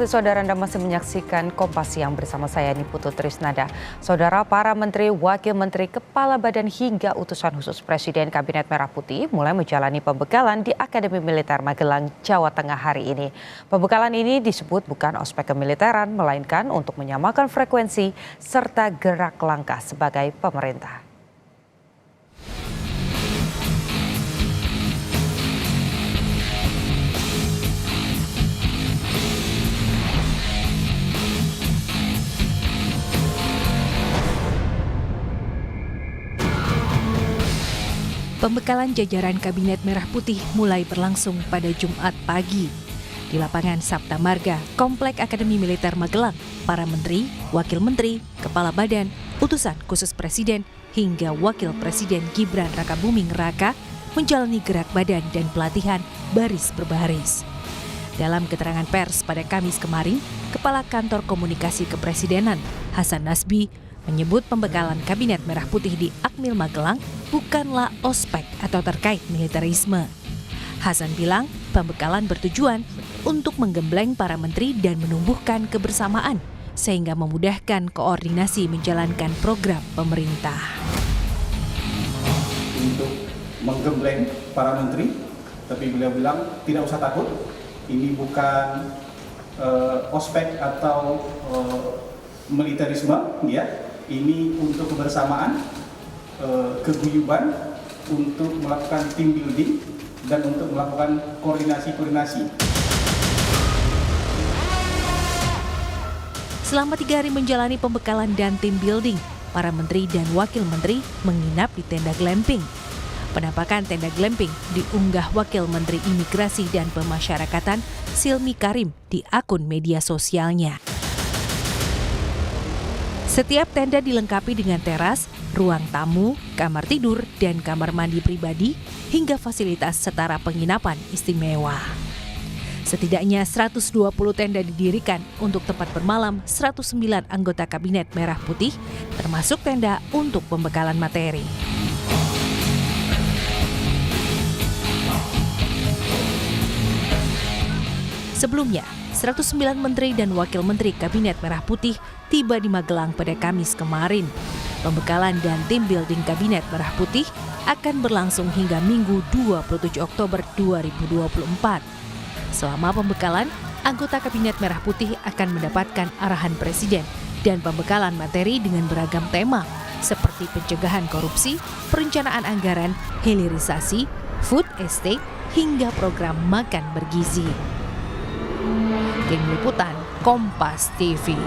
Saudara, Anda masih menyaksikan Kompas Siang bersama saya Niputu Trisnada. Saudara, para menteri, wakil menteri, kepala badan hingga utusan khusus Presiden Kabinet Merah Putih mulai menjalani pembekalan di Akademi Militer Magelang, Jawa Tengah hari ini. Pembekalan ini disebut bukan ospek kemiliteran, melainkan untuk menyamakan frekuensi serta gerak langkah sebagai pemerintah. Pembekalan jajaran Kabinet Merah Putih mulai berlangsung pada Jumat pagi. Di lapangan Sapta Marga, Komplek Akademi Militer Magelang, para menteri, wakil menteri, kepala badan, utusan khusus presiden, hingga wakil presiden Gibran Rakabuming Raka menjalani gerak badan dan pelatihan baris berbaris. Dalam keterangan pers pada Kamis kemarin, Kepala Kantor Komunikasi Kepresidenan, Hasan Nasbi, menyebut pembekalan Kabinet Merah Putih di Akmil Magelang bukanlah ospek atau terkait militerisme. Hasan bilang pembekalan bertujuan untuk menggembleng para menteri dan menumbuhkan kebersamaan sehingga memudahkan koordinasi menjalankan program pemerintah. Untuk menggembleng para menteri, tapi beliau bilang tidak usah takut, ini bukan ospek atau militerisme, ya. Ini untuk kebersamaan, keguyuban, untuk melakukan team building, dan untuk melakukan koordinasi. Selama 3 hari menjalani pembekalan dan team building, para menteri dan wakil menteri menginap di tenda glamping. Penampakan tenda glamping diunggah Wakil Menteri Imigrasi dan Pemasyarakatan Silmi Karim di akun media sosialnya. Setiap tenda dilengkapi dengan teras, ruang tamu, kamar tidur, dan kamar mandi pribadi, hingga fasilitas setara penginapan istimewa. Setidaknya 120 tenda didirikan untuk tempat bermalam 109 anggota Kabinet Merah Putih, termasuk tenda untuk pembekalan materi. Sebelumnya, 109 menteri dan wakil menteri Kabinet Merah Putih tiba di Magelang pada Kamis kemarin. Pembekalan dan tim building Kabinet Merah Putih akan berlangsung hingga Minggu 27 Oktober 2024. Selama pembekalan, anggota Kabinet Merah Putih akan mendapatkan arahan Presiden dan pembekalan materi dengan beragam tema seperti pencegahan korupsi, perencanaan anggaran, hilirisasi, food estate, hingga program makan bergizi. Tim Liputan Kompas TV.